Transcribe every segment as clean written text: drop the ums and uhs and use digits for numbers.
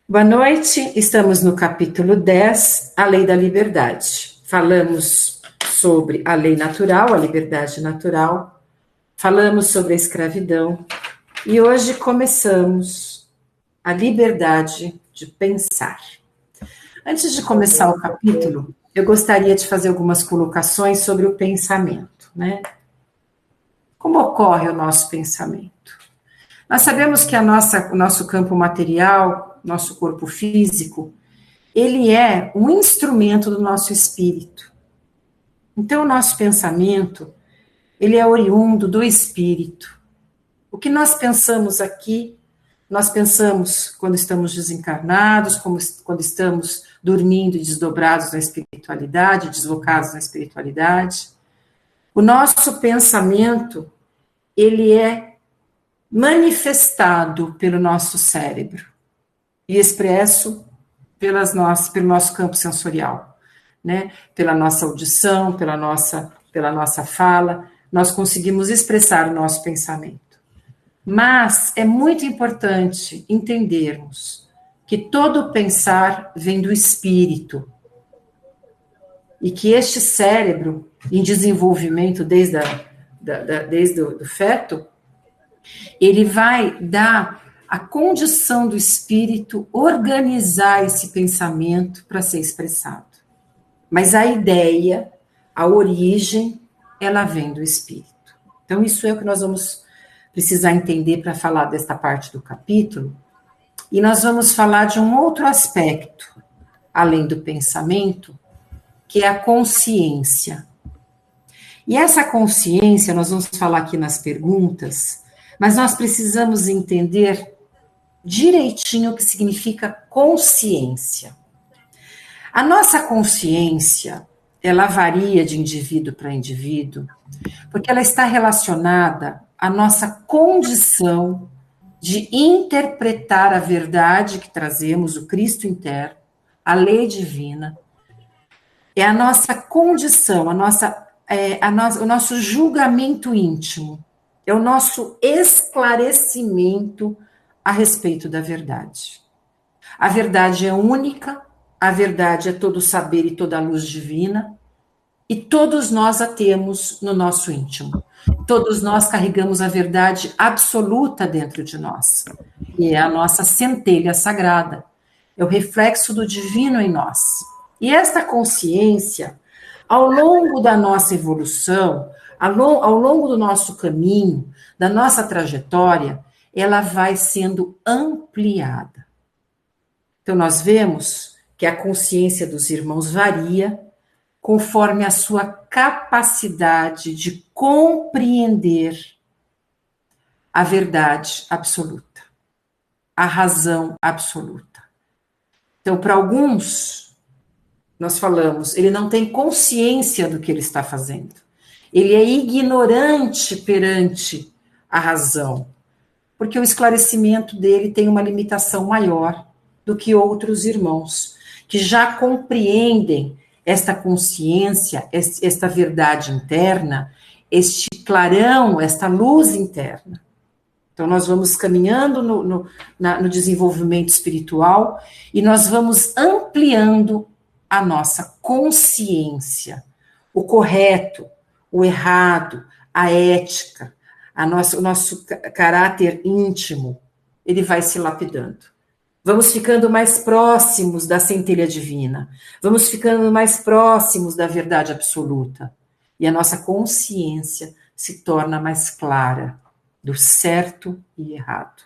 Boa noite, estamos no capítulo 10, a lei da liberdade. Falamos sobre a lei natural, a liberdade natural, falamos sobre a escravidão e hoje começamos a liberdade de pensar. Antes de começar o capítulo, eu gostaria de fazer algumas colocações sobre o pensamento, né? Como ocorre o nosso pensamento? Nós sabemos que o nosso campo material, nosso corpo físico, ele é um instrumento do nosso espírito. Então, o nosso pensamento, ele é oriundo do espírito. O que nós pensamos aqui, nós pensamos quando estamos desencarnados, quando estamos dormindo e desdobrados na espiritualidade, deslocados na espiritualidade. O nosso pensamento, ele é manifestado pelo nosso cérebro e expresso pelo nosso campo sensorial, né? Pela nossa audição, pela nossa fala, nós conseguimos expressar o nosso pensamento. Mas é muito importante entendermos que todo pensar vem do espírito e que este cérebro, em desenvolvimento desde o feto, ele vai dar a condição do espírito organizar esse pensamento para ser expressado. Mas a ideia, a origem, ela vem do espírito. Então, isso é o que nós vamos precisar entender para falar desta parte do capítulo. E nós vamos falar de um outro aspecto, além do pensamento, que é a consciência. E essa consciência, nós vamos falar aqui nas perguntas, mas nós precisamos entender direitinho o que significa consciência. A nossa consciência, ela varia de indivíduo para indivíduo, porque ela está relacionada à nossa condição de interpretar a verdade que trazemos, o Cristo interno, a lei divina. É a nossa condição, o nosso julgamento íntimo, é o nosso esclarecimento a respeito da verdade. A verdade é única, a verdade é todo o saber e toda a luz divina, e todos nós a temos no nosso íntimo. Todos nós carregamos a verdade absoluta dentro de nós, e é a nossa centelha sagrada, é o reflexo do divino em nós. E esta consciência, ao longo da nossa evolução, ao longo do nosso caminho, da nossa trajetória, ela vai sendo ampliada. Então, nós vemos que a consciência dos irmãos varia conforme a sua capacidade de compreender a verdade absoluta, a razão absoluta. Então, para alguns, nós falamos, ele não tem consciência do que ele está fazendo. Ele é ignorante perante a razão, porque o esclarecimento dele tem uma limitação maior do que outros irmãos, que já compreendem esta consciência, esta verdade interna, este clarão, esta luz interna. Então, nós vamos caminhando no desenvolvimento espiritual e nós vamos ampliando a nossa consciência, o correto, o errado, a ética, o nosso caráter íntimo, ele vai se lapidando. Vamos ficando mais próximos da centelha divina, vamos ficando mais próximos da verdade absoluta, e a nossa consciência se torna mais clara do certo e errado,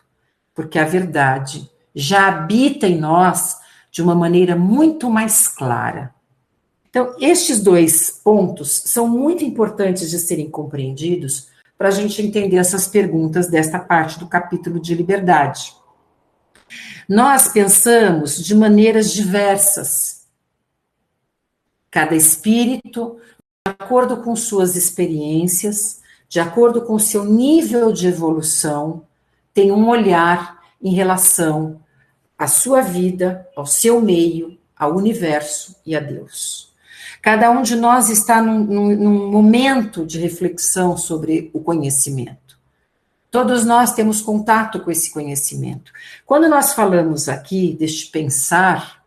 porque a verdade já habita em nós de uma maneira muito mais clara. Então, estes dois pontos são muito importantes de serem compreendidos para a gente entender essas perguntas desta parte do capítulo de liberdade. Nós pensamos de maneiras diversas. Cada espírito, de acordo com suas experiências, de acordo com seu nível de evolução, tem um olhar em relação à sua vida, ao seu meio, ao universo e a Deus. Cada um de nós está num momento de reflexão sobre o conhecimento. Todos nós temos contato com esse conhecimento. Quando nós falamos aqui deste pensar,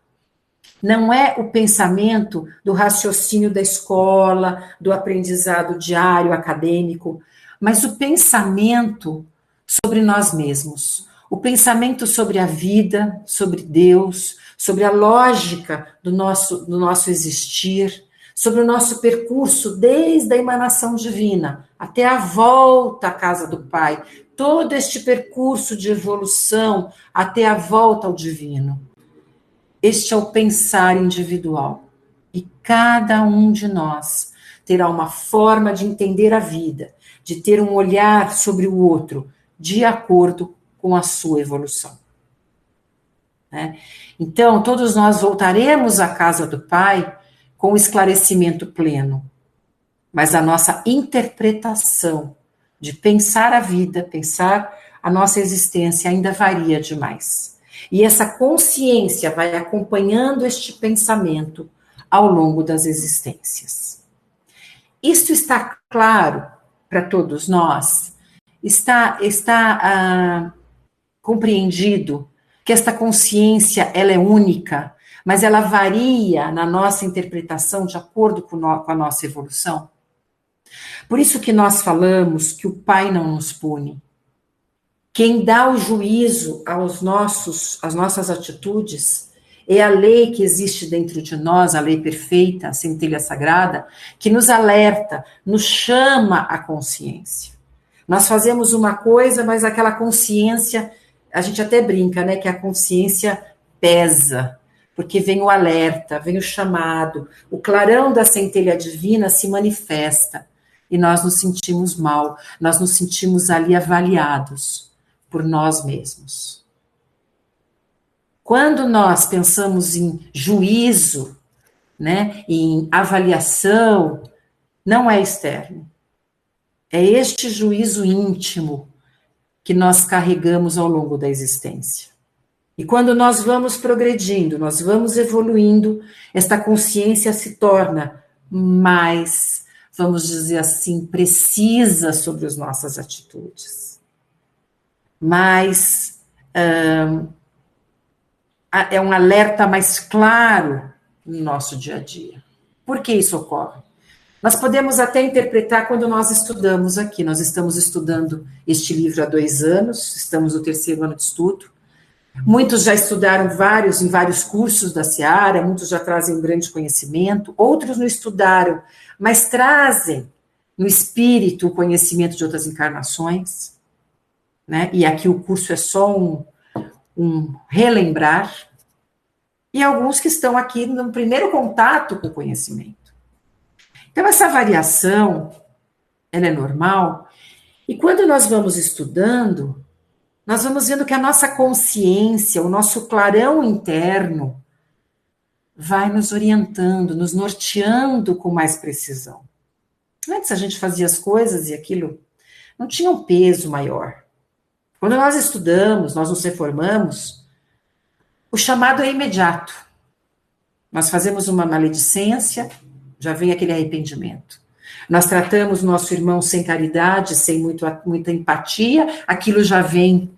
não é o pensamento do raciocínio da escola, do aprendizado diário, acadêmico, mas o pensamento sobre nós mesmos. O pensamento sobre a vida, sobre Deus, sobre a lógica do nosso existir, sobre o nosso percurso desde a emanação divina até a volta à casa do Pai, todo este percurso de evolução até a volta ao divino. Este é o pensar individual. E cada um de nós terá uma forma de entender a vida, de ter um olhar sobre o outro, de acordo com a sua evolução. Né? Então, todos nós voltaremos à casa do Pai com esclarecimento pleno, mas a nossa interpretação de pensar a vida, pensar a nossa existência ainda varia demais. E essa consciência vai acompanhando este pensamento ao longo das existências. Isto está claro para todos nós? Está compreendido que esta consciência ela é única, mas ela varia na nossa interpretação de acordo com a nossa evolução? Por isso que nós falamos que o Pai não nos pune. Quem dá o juízo às nossas atitudes é a lei que existe dentro de nós, a lei perfeita, a centelha sagrada, que nos alerta, nos chama à consciência. Nós fazemos uma coisa, mas aquela consciência, a gente até brinca, né, que a consciência pesa, porque vem o alerta, vem o chamado, o clarão da centelha divina se manifesta. E nós nos sentimos mal, nós nos sentimos ali avaliados por nós mesmos. Quando nós pensamos em juízo, né, em avaliação, não é externo. É este juízo íntimo que nós carregamos ao longo da existência. E quando nós vamos progredindo, nós vamos evoluindo, esta consciência se torna mais, vamos dizer assim, precisa sobre as nossas atitudes. Mais, é um alerta mais claro no nosso dia a dia. Por que isso ocorre? Nós podemos até interpretar quando nós estudamos aqui. Nós estamos estudando este livro há 2 anos, estamos no 3º ano de estudo. Muitos já estudaram em vários cursos da Seara, muitos já trazem um grande conhecimento, outros não estudaram, mas trazem no espírito o conhecimento de outras encarnações, né? E aqui o curso é só um relembrar, e alguns que estão aqui no primeiro contato com o conhecimento. Então, essa variação, ela é normal, e quando nós vamos estudando, nós vamos vendo que a nossa consciência, o nosso clarão interno, vai nos orientando, nos norteando com mais precisão. Antes a gente fazia as coisas e aquilo não tinha um peso maior. Quando nós estudamos, nós nos reformamos, o chamado é imediato. Nós fazemos uma maledicência, já vem aquele arrependimento. Nós tratamos nosso irmão sem caridade, sem muita empatia, aquilo já vem.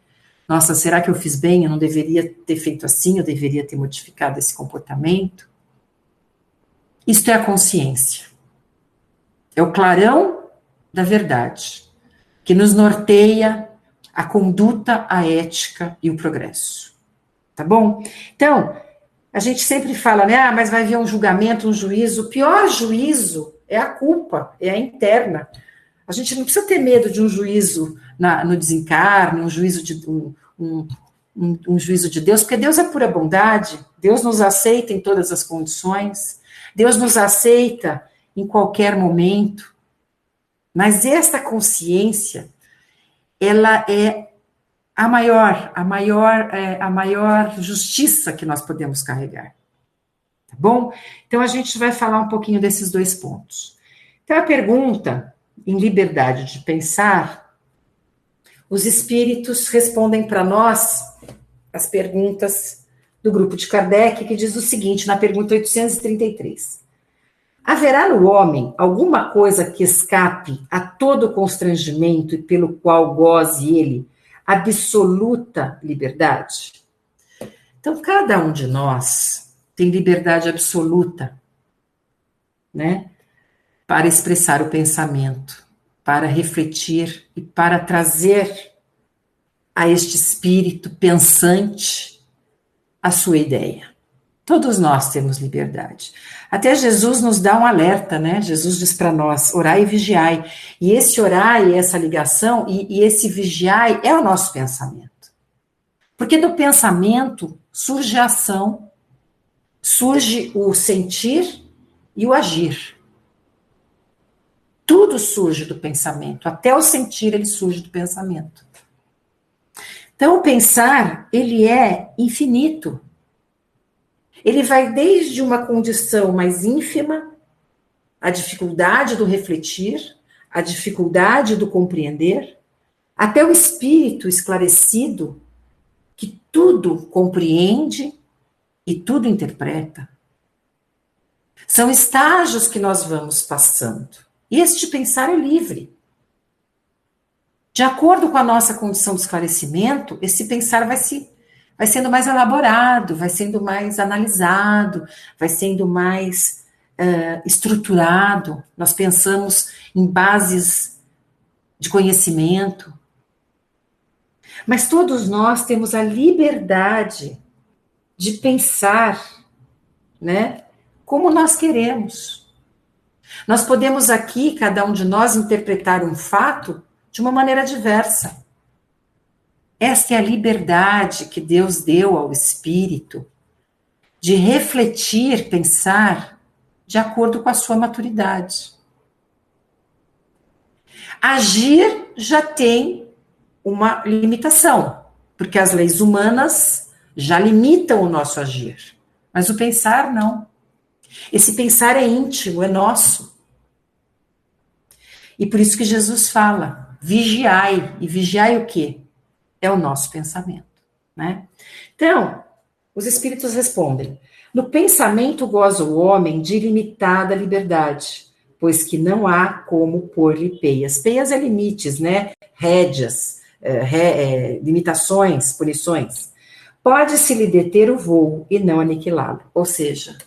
Nossa, será que eu fiz bem? Eu não deveria ter feito assim, eu deveria ter modificado esse comportamento. Isto é a consciência. É o clarão da verdade, que nos norteia a conduta, a ética e o progresso. Tá bom? Então, a gente sempre fala, né? Mas vai vir um julgamento, um juízo. O pior juízo é a culpa, é a interna. A gente não precisa ter medo de um juízo no desencarne, um juízo um juízo de Deus, porque Deus é pura bondade, Deus nos aceita em todas as condições, Deus nos aceita em qualquer momento, mas esta consciência, ela é a maior justiça que nós podemos carregar, tá bom? Então, a gente vai falar um pouquinho desses 2 pontos. Então, a pergunta, em liberdade de pensar, os espíritos respondem para nós as perguntas do grupo de Kardec, que diz o seguinte, na pergunta 833. Haverá no homem alguma coisa que escape a todo constrangimento e pelo qual goze ele absoluta liberdade? Então, cada um de nós tem liberdade absoluta, né, para expressar o pensamento, para refletir e para trazer a este espírito pensante a sua ideia. Todos nós temos liberdade. Até Jesus nos dá um alerta, né? Jesus diz para nós, orai e vigiai. E esse orai, essa ligação, e esse vigiai é o nosso pensamento. Porque do pensamento surge a ação, surge o sentir e o agir. Tudo surge do pensamento, até o sentir ele surge do pensamento. Então o pensar, ele é infinito. Ele vai desde uma condição mais ínfima, a dificuldade do refletir, a dificuldade do compreender, até o espírito esclarecido, que tudo compreende e tudo interpreta. São estágios que nós vamos passando. E este pensar é livre. De acordo com a nossa condição de esclarecimento, esse pensar vai sendo mais elaborado, vai sendo mais analisado, vai sendo mais estruturado. Nós pensamos em bases de conhecimento. Mas todos nós temos a liberdade de pensar, né, como nós queremos. Nós podemos aqui, cada um de nós, interpretar um fato de uma maneira diversa. Esta é a liberdade que Deus deu ao espírito de refletir, pensar de acordo com a sua maturidade. Agir já tem uma limitação, porque as leis humanas já limitam o nosso agir, mas o pensar não. Esse pensar é íntimo, é nosso. E por isso que Jesus fala, vigiai. E vigiai o quê? É o nosso pensamento, né? Então, os espíritos respondem, no pensamento goza o homem de ilimitada liberdade, pois que não há como pôr-lhe peias. Peias é limites, né? Rédeas, limitações, punições. Pode-se lhe deter o voo e não aniquilá-lo. Ou seja,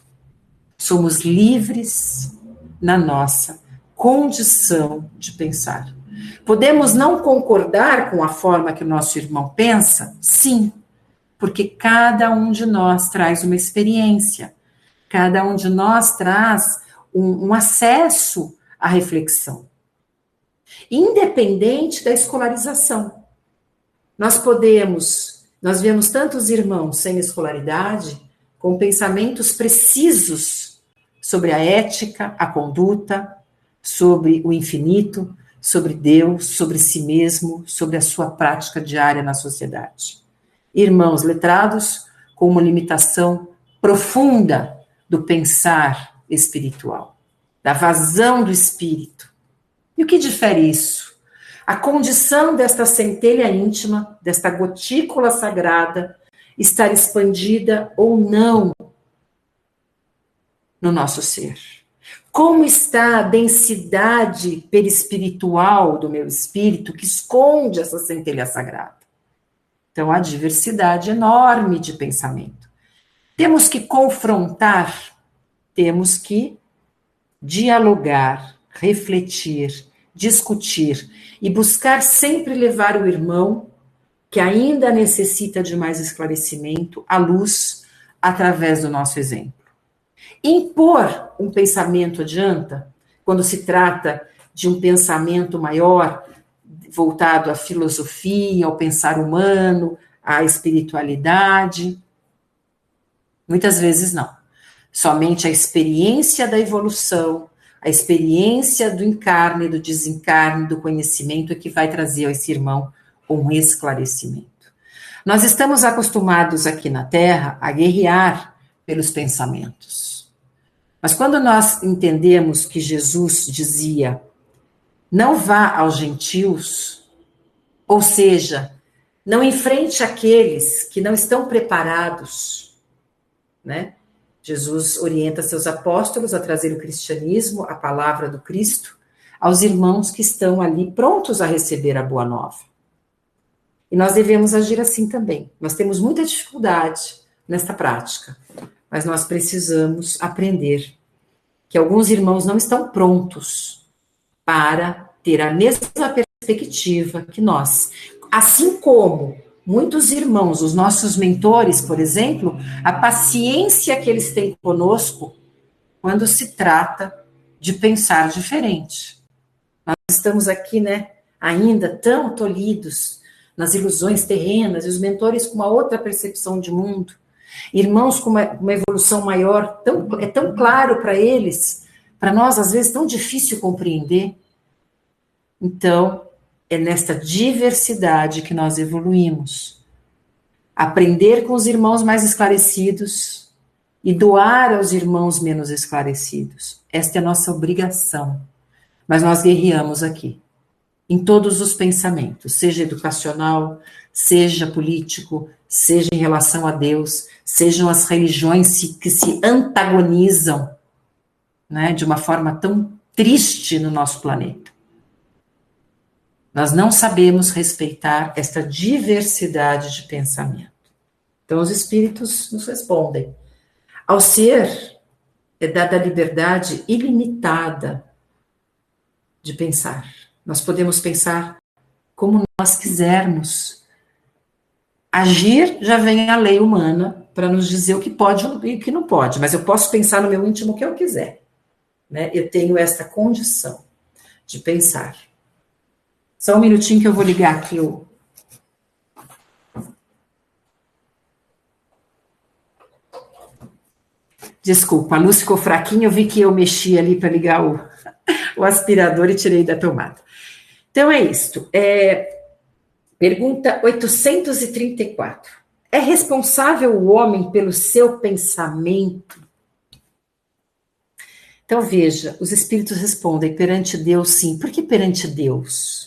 somos livres na nossa condição de pensar. Podemos não concordar com a forma que o nosso irmão pensa? Sim, porque cada um de nós traz uma experiência, cada um de nós traz um acesso à reflexão, independente da escolarização. Nós vemos tantos irmãos sem escolaridade, com pensamentos precisos sobre a ética, a conduta, sobre o infinito, sobre Deus, sobre si mesmo, sobre a sua prática diária na sociedade. Irmãos letrados com uma limitação profunda do pensar espiritual, da vazão do espírito. E o que difere isso? A condição desta centelha íntima, desta gotícula sagrada, estar expandida ou não no nosso ser. Como está a densidade perispiritual do meu espírito que esconde essa centelha sagrada? Então, há diversidade enorme de pensamento. Temos que confrontar, temos que dialogar, refletir, discutir e buscar sempre levar o irmão que ainda necessita de mais esclarecimento à luz através do nosso exemplo. Impor um pensamento adianta, quando se trata de um pensamento maior, voltado à filosofia, ao pensar humano, à espiritualidade. Muitas vezes não. Somente a experiência da evolução, a experiência do encarne, do desencarne, do conhecimento é que vai trazer a esse irmão um esclarecimento. Nós estamos acostumados aqui na Terra a guerrear pelos pensamentos. Mas quando nós entendemos que Jesus dizia, não vá aos gentios, ou seja, não enfrente aqueles que não estão preparados, né? Jesus orienta seus apóstolos a trazer o cristianismo, a palavra do Cristo, aos irmãos que estão ali prontos a receber a boa nova. E nós devemos agir assim também. Nós temos muita dificuldade nesta prática, mas nós precisamos aprender que alguns irmãos não estão prontos para ter a mesma perspectiva que nós. Assim como muitos irmãos, os nossos mentores, por exemplo, a paciência que eles têm conosco quando se trata de pensar diferente. Nós estamos aqui, né, ainda tão tolhidos nas ilusões terrenas, e os mentores com uma outra percepção de mundo, irmãos com uma evolução maior, é tão claro para eles, para nós às vezes tão difícil compreender. Então, é nesta diversidade que nós evoluímos. Aprender com os irmãos mais esclarecidos e doar aos irmãos menos esclarecidos. Esta é a nossa obrigação. Mas nós guerreamos aqui, em todos os pensamentos, seja educacional, seja político, seja em relação a Deus, sejam as religiões que se antagonizam, né, de uma forma tão triste no nosso planeta. Nós não sabemos respeitar esta diversidade de pensamento. Então, os espíritos nos respondem. Ao ser é dada a liberdade ilimitada de pensar. Nós podemos pensar como nós quisermos. Agir, já vem a lei humana para nos dizer o que pode e o que não pode, mas eu posso pensar no meu íntimo o que eu quiser, né? Eu tenho esta condição de pensar. Só um minutinho que eu vou ligar aqui o... Desculpa, a luz ficou fraquinha, eu vi que eu mexi ali para ligar o aspirador e tirei da tomada. Então é isto. Pergunta 834. É responsável o homem pelo seu pensamento? Então veja, os espíritos respondem perante Deus sim. Por que perante Deus?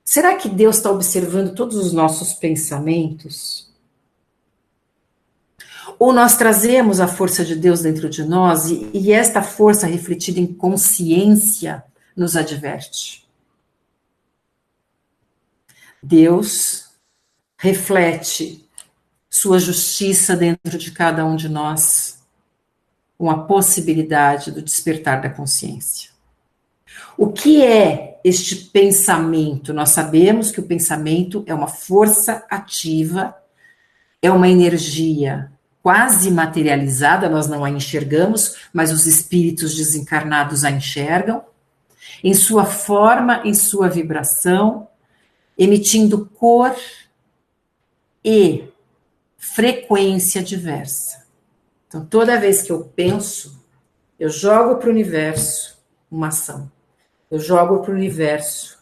Será que Deus está observando todos os nossos pensamentos? Ou nós trazemos a força de Deus dentro de nós e esta força refletida em consciência nos adverte? Deus reflete sua justiça dentro de cada um de nós, com a possibilidade do despertar da consciência. O que é este pensamento? Nós sabemos que o pensamento é uma força ativa, é uma energia quase materializada, nós não a enxergamos, mas os espíritos desencarnados a enxergam, em sua forma, em sua vibração, emitindo cor e frequência diversa. Então, toda vez que eu penso, eu jogo para o universo uma ação. Eu jogo para o universo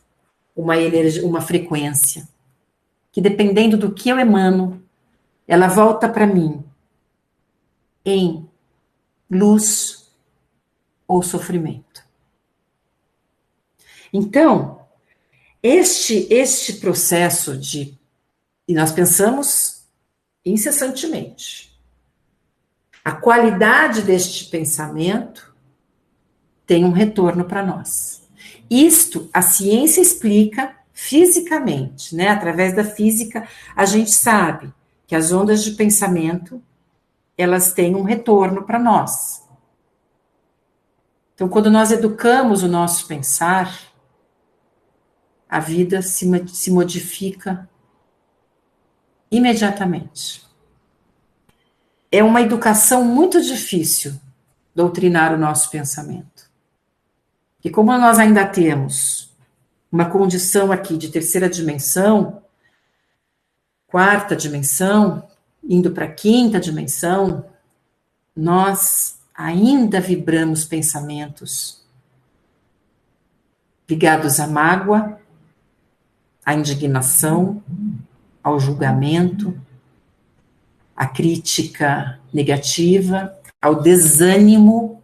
uma energia, uma frequência, que dependendo do que eu emano, ela volta para mim em luz ou sofrimento. Então, este processo e nós pensamos incessantemente, a qualidade deste pensamento tem um retorno para nós. Isto a ciência explica fisicamente, né? Através da física, a gente sabe que as ondas de pensamento, elas têm um retorno para nós. Então, quando nós educamos o nosso pensar, a vida se modifica imediatamente. É uma educação muito difícil doutrinar o nosso pensamento. E como nós ainda temos uma condição aqui de terceira dimensão, quarta dimensão, indo para a quinta dimensão, nós ainda vibramos pensamentos ligados à mágoa, à indignação, ao julgamento, à crítica negativa, ao desânimo,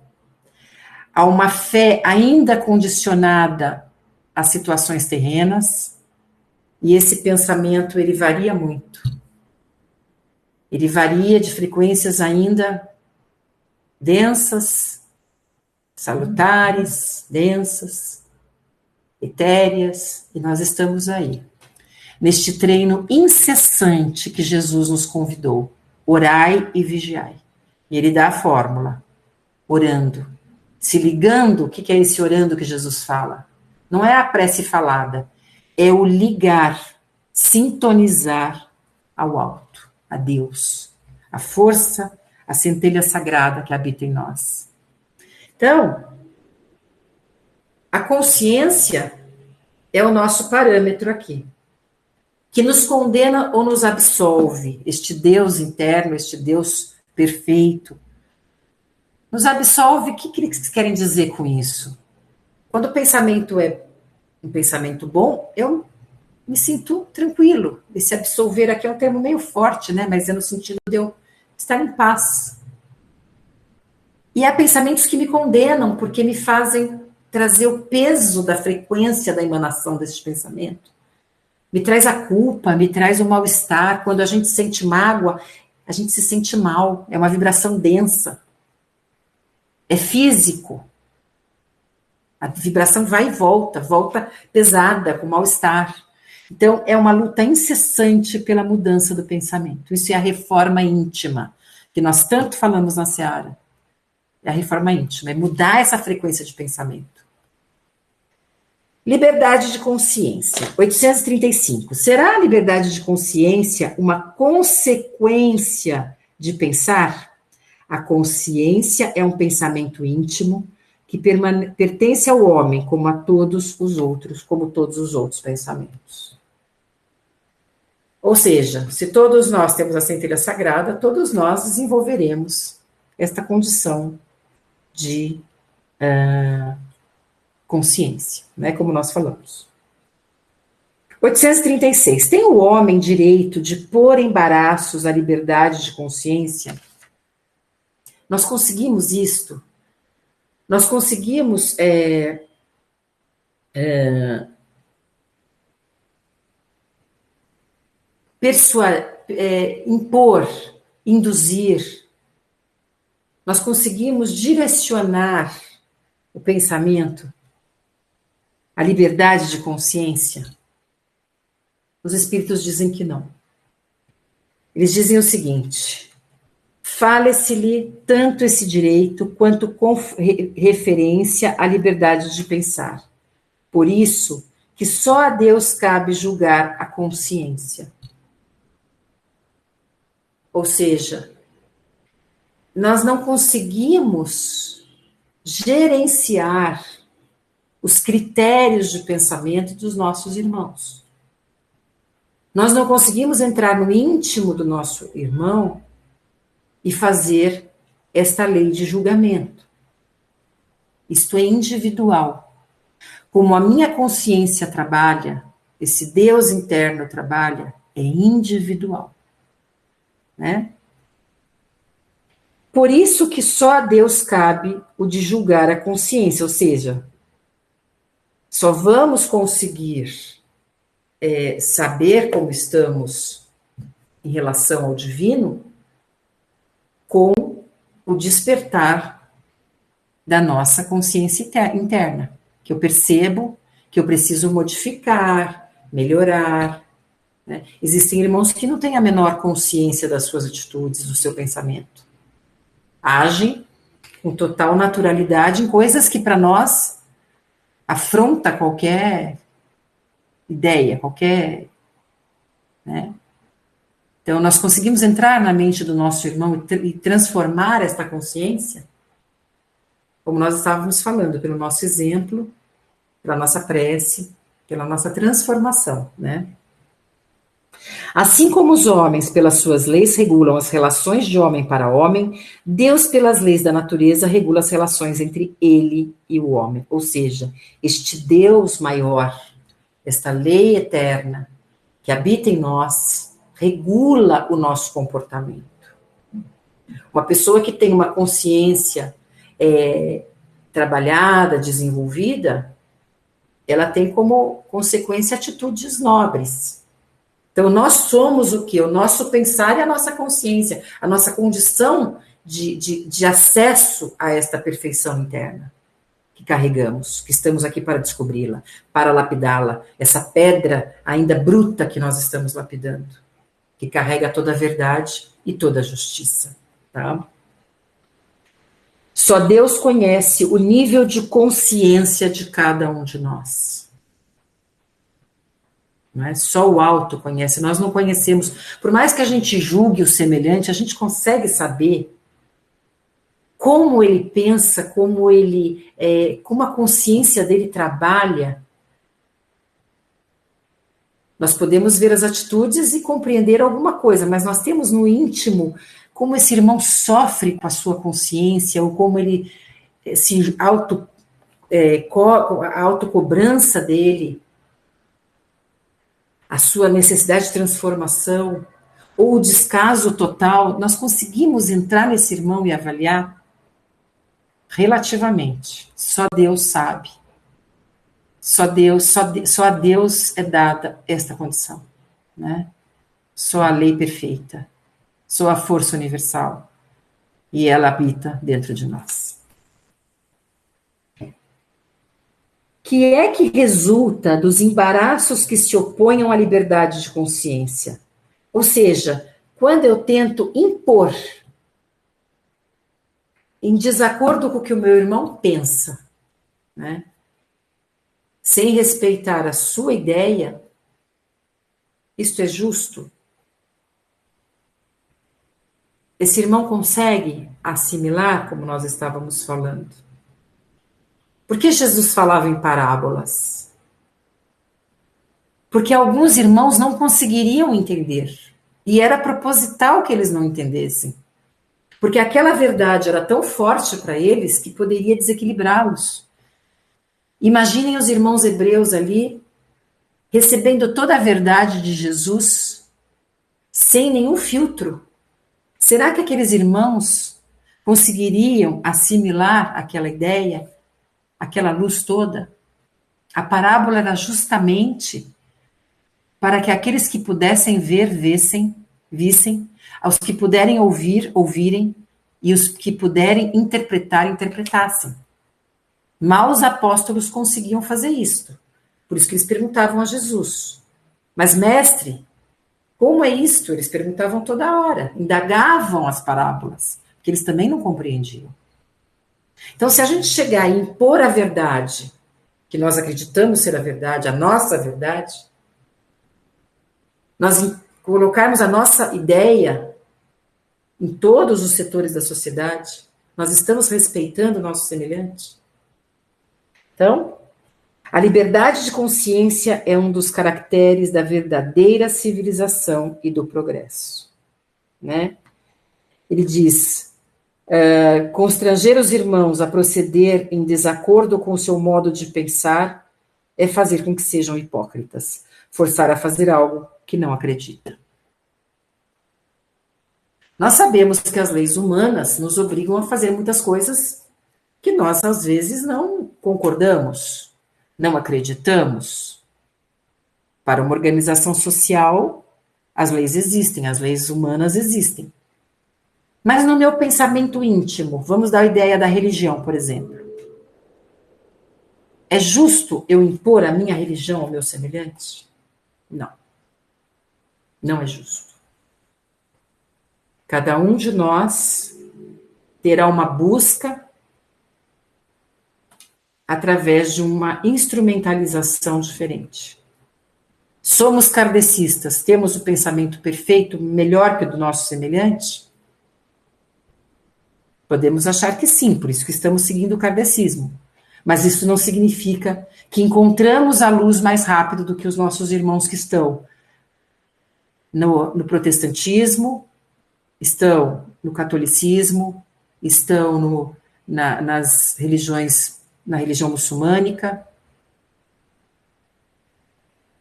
a uma fé ainda condicionada às situações terrenas, e esse pensamento, ele varia muito. Ele varia de frequências ainda densas, salutares, densas, etéreas, e nós estamos aí, neste treino incessante que Jesus nos convidou, orai e vigiai. E ele dá a fórmula, orando, se ligando. O que é esse orando que Jesus fala? Não é a prece falada, é o ligar, sintonizar ao alto, a Deus, a força, a centelha sagrada que habita em nós. Então, a consciência é o nosso parâmetro aqui, que nos condena ou nos absolve. Este Deus interno, este Deus perfeito, nos absolve. O que eles querem dizer com isso? Quando o pensamento é um pensamento bom, eu me sinto tranquilo. Esse absolver aqui é um termo meio forte, né? Mas é no sentido de eu estar em paz. E há pensamentos que me condenam, porque me fazem trazer o peso da frequência da emanação desse pensamento. Me traz a culpa, me traz o mal-estar. Quando a gente sente mágoa, a gente se sente mal. É uma vibração densa. É físico. A vibração vai e volta pesada, com mal-estar. Então, é uma luta incessante pela mudança do pensamento. Isso é a reforma íntima, que nós tanto falamos na Seara. É a reforma íntima, é mudar essa frequência de pensamento. Liberdade de consciência. 835. Será a liberdade de consciência uma consequência de pensar? A consciência é um pensamento íntimo que pertence ao homem, como todos os outros pensamentos. Ou seja, se todos nós temos a centelha sagrada, todos nós desenvolveremos esta condição de consciência, né, como nós falamos. 836. Tem o homem direito de pôr embaraços à liberdade de consciência? Nós conseguimos isto? Nós conseguimos impor, induzir, nós conseguimos direcionar o pensamento, a liberdade de consciência? Os espíritos dizem que não. Eles dizem o seguinte: fale-se-lhe tanto esse direito quanto com referência à liberdade de pensar. Por isso que só a Deus cabe julgar a consciência. Ou seja, nós não conseguimos gerenciar os critérios de pensamento dos nossos irmãos. Nós não conseguimos entrar no íntimo do nosso irmão e fazer esta lei de julgamento. Isto é individual. Como a minha consciência trabalha, esse Deus interno trabalha, é individual. Né? Por isso que só a Deus cabe o de julgar a consciência, ou seja, só vamos conseguir saber como estamos em relação ao divino com o despertar da nossa consciência interna, que eu percebo que eu preciso modificar, melhorar. Né? Existem irmãos que não têm a menor consciência das suas atitudes, do seu pensamento. Agem com total naturalidade em coisas que para nós afronta qualquer ideia, qualquer... Né? Então, nós conseguimos entrar na mente do nosso irmão e transformar esta consciência, como nós estávamos falando, pelo nosso exemplo, pela nossa prece, pela nossa transformação, né? Assim como os homens, pelas suas leis, regulam as relações de homem para homem, Deus, pelas leis da natureza, regula as relações entre ele e o homem. Ou seja, este Deus maior, esta lei eterna que habita em nós, regula o nosso comportamento. Uma pessoa que tem uma consciência trabalhada, desenvolvida, ela tem como consequência atitudes nobres. Então, nós somos o quê? O nosso pensar e a nossa consciência, a nossa condição de acesso a esta perfeição interna que carregamos, que estamos aqui para descobri-la, para lapidá-la, essa pedra ainda bruta que nós estamos lapidando, que carrega toda a verdade e toda a justiça, tá? Só Deus conhece o nível de consciência de cada um de nós. Não é? Só o alto conhece, nós não conhecemos. Por mais que a gente julgue o semelhante, a gente consegue saber como ele pensa, como a consciência dele trabalha. Nós podemos ver as atitudes e compreender alguma coisa, mas nós temos no íntimo como esse irmão sofre com a sua consciência, ou como ele a autocobrança dele, a sua necessidade de transformação, ou o descaso total. Nós conseguimos entrar nesse irmão e avaliar relativamente. Só Deus sabe. Só a Deus é dada esta condição, né? Só a lei perfeita, só a força universal, e ela habita dentro de nós. Que é que resulta dos embaraços que se oponham à liberdade de consciência? Ou seja, quando eu tento impor, em desacordo com o que o meu irmão pensa, né? Sem respeitar a sua ideia, isto é justo? Esse irmão consegue assimilar, como nós estávamos falando? Por que Jesus falava em parábolas? Porque alguns irmãos não conseguiriam entender, e era proposital que eles não entendessem, porque aquela verdade era tão forte para eles que poderia desequilibrá-los. Imaginem os irmãos hebreus ali, recebendo toda a verdade de Jesus, sem nenhum filtro. Será que aqueles irmãos conseguiriam assimilar aquela ideia, aquela luz toda? A parábola era justamente para que aqueles que pudessem ver, vissem, aos que puderem ouvir, ouvirem, e os que puderem interpretar, interpretassem. Mal os apóstolos conseguiam fazer isto. Por isso que eles perguntavam a Jesus. Mas, mestre, como é isto? Eles perguntavam toda hora, indagavam as parábolas, porque eles também não compreendiam. Então, se a gente chegar e impor a verdade, que nós acreditamos ser a verdade, a nossa verdade, nós colocarmos a nossa ideia em todos os setores da sociedade, nós estamos respeitando o nosso semelhante? Então, a liberdade de consciência é um dos caracteres da verdadeira civilização e do progresso, né? Ele diz, constranger os irmãos a proceder em desacordo com o seu modo de pensar é fazer com que sejam hipócritas, forçar a fazer algo que não acredita. Nós sabemos que as leis humanas nos obrigam a fazer muitas coisas que nós, às vezes, não concordamos, não acreditamos. Para uma organização social, as leis existem, as leis humanas existem. Mas no meu pensamento íntimo, vamos dar a ideia da religião, por exemplo. É justo eu impor a minha religião ao meu semelhante? Não. Não é justo. Cada um de nós terá uma busca através de uma instrumentalização diferente. Somos kardecistas, temos o pensamento perfeito, melhor que o do nosso semelhante? Podemos achar que sim, por isso que estamos seguindo o kardecismo. Mas isso não significa que encontramos a luz mais rápido do que os nossos irmãos que estão no protestantismo, estão no catolicismo, estão nas religiões, na religião muçulmânica,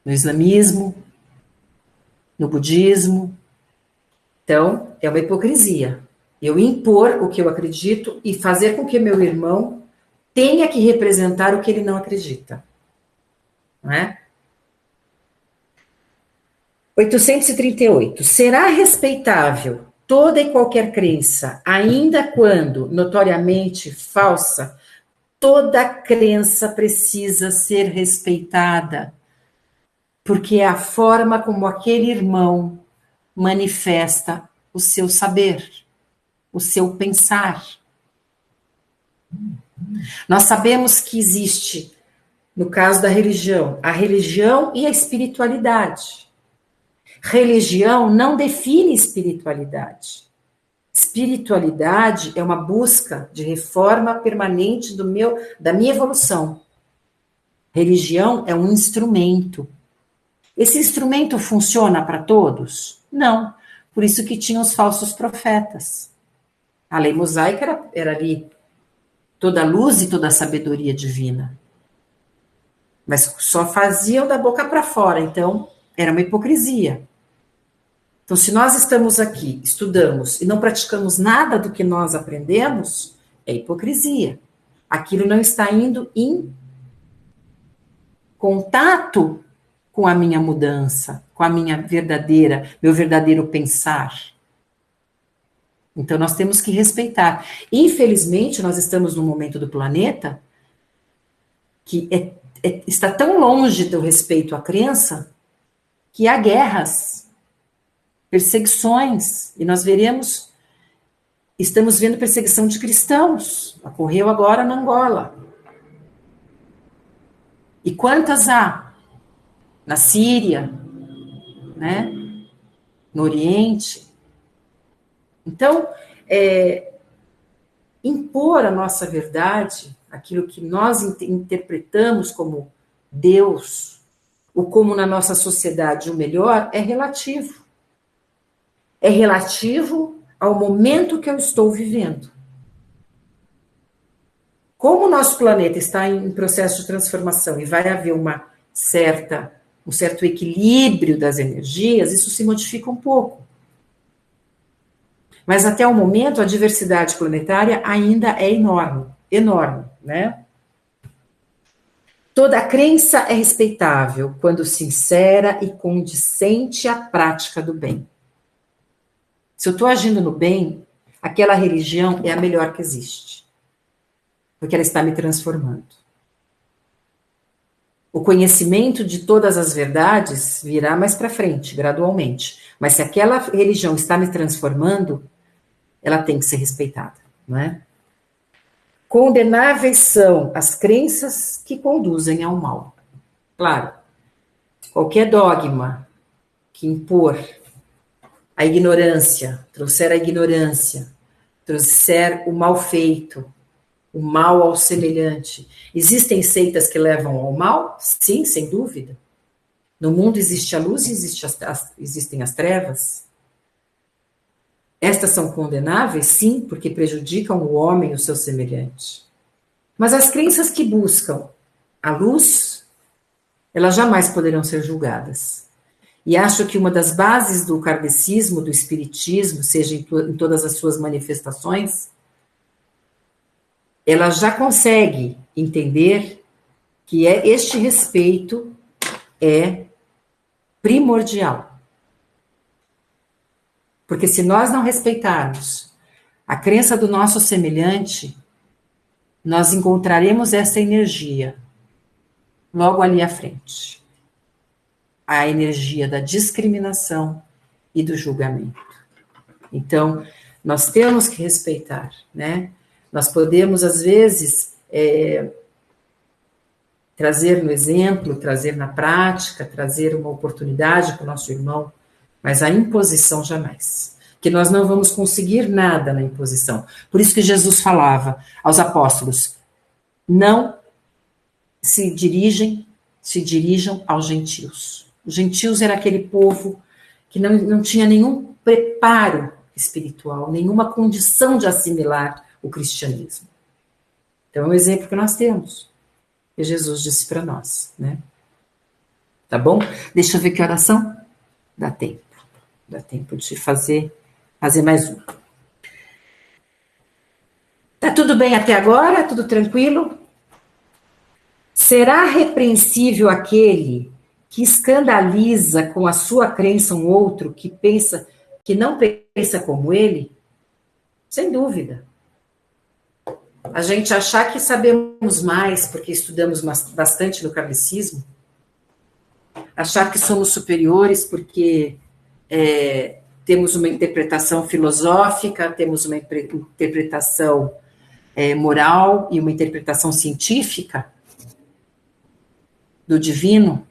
no islamismo, no budismo. Então, é uma hipocrisia. Eu impor o que eu acredito e fazer com que meu irmão tenha que representar o que ele não acredita. Não é? 838. Será respeitável toda e qualquer crença, ainda quando notoriamente falsa, toda crença precisa ser respeitada, porque é a forma como aquele irmão manifesta o seu saber, o seu pensar. Nós sabemos que existe, no caso da religião, a religião e a espiritualidade. Religião não define espiritualidade. Espiritualidade é uma busca de reforma permanente da minha evolução. Religião é um instrumento. Esse instrumento funciona para todos? Não. Por isso que tinha os falsos profetas. A lei mosaica era ali toda a luz e toda a sabedoria divina. Mas só faziam da boca para fora, então era uma hipocrisia. Então, se nós estamos aqui, estudamos e não praticamos nada do que nós aprendemos, é hipocrisia. Aquilo não está indo em contato com a minha mudança, com a meu verdadeiro pensar. Então, nós temos que respeitar. Infelizmente, nós estamos num momento do planeta que está tão longe do respeito à crença que há guerras, perseguições, e nós estamos vendo perseguição de cristãos, ocorreu agora na Angola. E quantas há? Na Síria, né? No Oriente. Então, impor a nossa verdade, aquilo que nós interpretamos como Deus, ou como na nossa sociedade o melhor, é relativo. É relativo ao momento que eu estou vivendo. Como o nosso planeta está em processo de transformação e vai haver um certo equilíbrio das energias, isso se modifica um pouco. Mas até o momento a diversidade planetária ainda é enorme, né? Toda crença é respeitável quando sincera e condizente à prática do bem. Se eu estou agindo no bem, aquela religião é a melhor que existe. Porque ela está me transformando. O conhecimento de todas as verdades virá mais para frente, gradualmente. Mas se aquela religião está me transformando, ela tem que ser respeitada, não é? Condenáveis são as crenças que conduzem ao mal. Claro, qualquer dogma que impor a ignorância, trouxer o mal feito, o mal ao semelhante. Existem seitas que levam ao mal? Sim, sem dúvida. No mundo existe a luz e existem as trevas. Estas são condenáveis? Sim, porque prejudicam o homem e o seu semelhante. Mas as crenças que buscam a luz, elas jamais poderão ser julgadas. E acho que uma das bases do kardecismo, do espiritismo, seja em todas as suas manifestações, ela já consegue entender que este respeito é primordial. Porque se nós não respeitarmos a crença do nosso semelhante, nós encontraremos essa energia logo ali à frente. A energia da discriminação e do julgamento. Então, nós temos que respeitar, né? Nós podemos, às vezes, trazer no exemplo, trazer na prática, trazer uma oportunidade para o nosso irmão, mas a imposição jamais. Que nós não vamos conseguir nada na imposição. Por isso que Jesus falava aos apóstolos, não se dirijam aos gentios. Os gentios era aquele povo que não tinha nenhum preparo espiritual, nenhuma condição de assimilar o cristianismo. Então, é um exemplo que nós temos, que Jesus disse para nós, né? Tá bom? Deixa eu ver que horas são. Dá tempo de fazer mais um. Tá tudo bem até agora? Tudo tranquilo? Será repreensível aquele que escandaliza com a sua crença um outro que pensa que não pensa como ele, sem dúvida. A gente achar que sabemos mais porque estudamos bastante no kardecismo, achar que somos superiores porque temos uma interpretação filosófica, temos uma interpretação moral e uma interpretação científica do divino,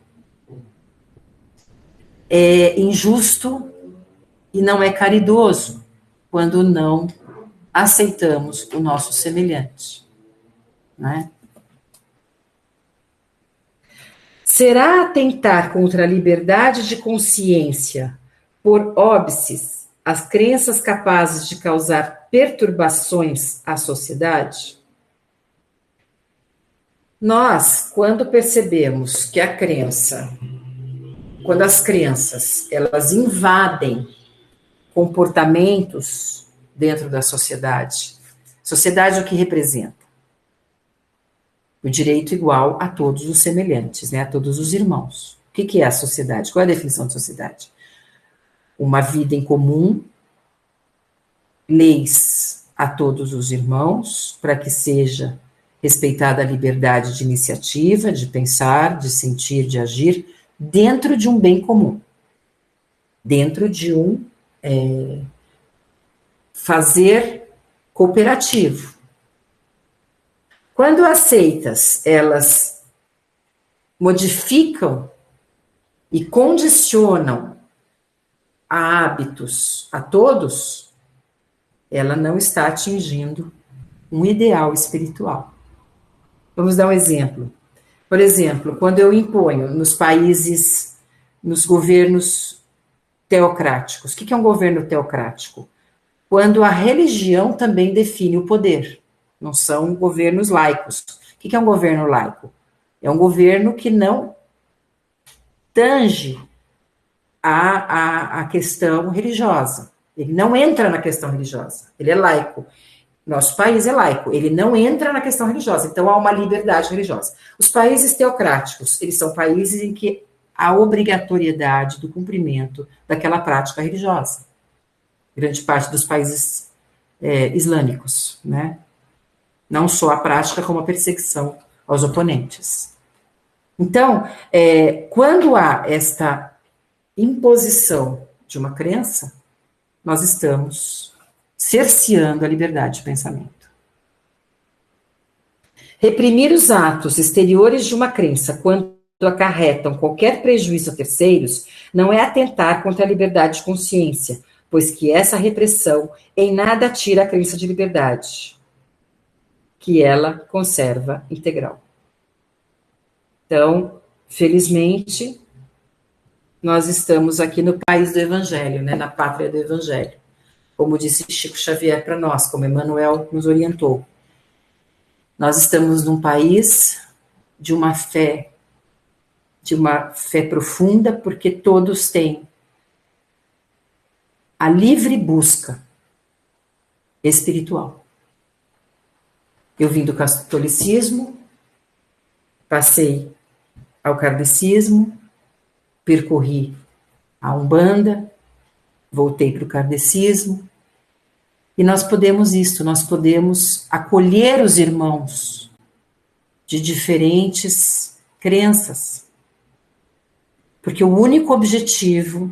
é injusto e não é caridoso quando não aceitamos o nosso semelhante, né? Será atentar contra a liberdade de consciência por óbices as crenças capazes de causar perturbações à sociedade? Nós, quando percebemos que quando as crenças, elas invadem comportamentos dentro da sociedade, sociedade é o que representa? O direito igual a todos os semelhantes, né, a todos os irmãos. O que é a sociedade? Qual é a definição de sociedade? Uma vida em comum, leis a todos os irmãos, para que seja respeitada a liberdade de iniciativa, de pensar, de sentir, de agir, dentro de um bem comum, dentro de um fazer cooperativo. Quando as seitas, elas modificam e condicionam a hábitos a todos, ela não está atingindo um ideal espiritual. Vamos dar um exemplo. Por exemplo, quando eu imponho nos países, nos governos teocráticos. O que é um governo teocrático? Quando a religião também define o poder. Não são governos laicos. O que é um governo laico? É um governo que não tange a questão religiosa. Ele não entra na questão religiosa. Ele é laico. Nosso país é laico. Ele não entra na questão religiosa. Então, há uma liberdade religiosa. Os países teocráticos, eles são países em que há obrigatoriedade do cumprimento daquela prática religiosa. Grande parte dos países islâmicos, né? Não só a prática, como a perseguição aos oponentes. Então, quando há esta imposição de uma crença, nós estamos cerceando a liberdade de pensamento. Reprimir os atos exteriores de uma crença quando acarretam qualquer prejuízo a terceiros não é atentar contra a liberdade de consciência, pois que essa repressão em nada tira a crença de liberdade, que ela conserva integral. Então, felizmente, nós estamos aqui no país do Evangelho, né, na pátria do Evangelho. Como disse Chico Xavier para nós, como Emmanuel nos orientou. Nós estamos num país de uma fé profunda, porque todos têm a livre busca espiritual. Eu vim do catolicismo, passei ao kardecismo, percorri a Umbanda, voltei para o kardecismo, e nós podemos acolher os irmãos de diferentes crenças, porque o único objetivo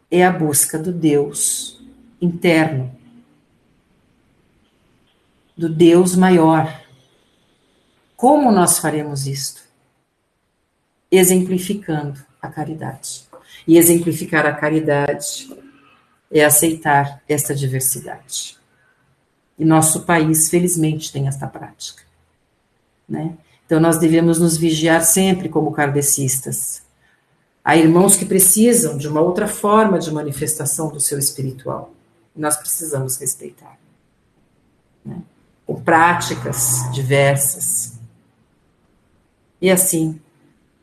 é a busca do Deus interno, do Deus maior. Como nós faremos isto? Exemplificando a caridade. E exemplificar a caridade é aceitar esta diversidade. E nosso país, felizmente, tem esta prática, né? Então, nós devemos nos vigiar sempre como kardecistas. Há irmãos que precisam de uma outra forma de manifestação do seu espiritual. E nós precisamos respeitar, né? Com práticas diversas. E assim,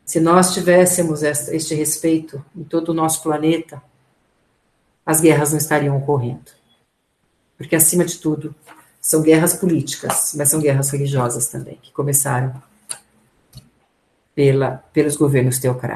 se nós tivéssemos este respeito em todo o nosso planeta, as guerras não estariam ocorrendo. Porque, acima de tudo, são guerras políticas, mas são guerras religiosas também, que começaram pelos governos teocráticos.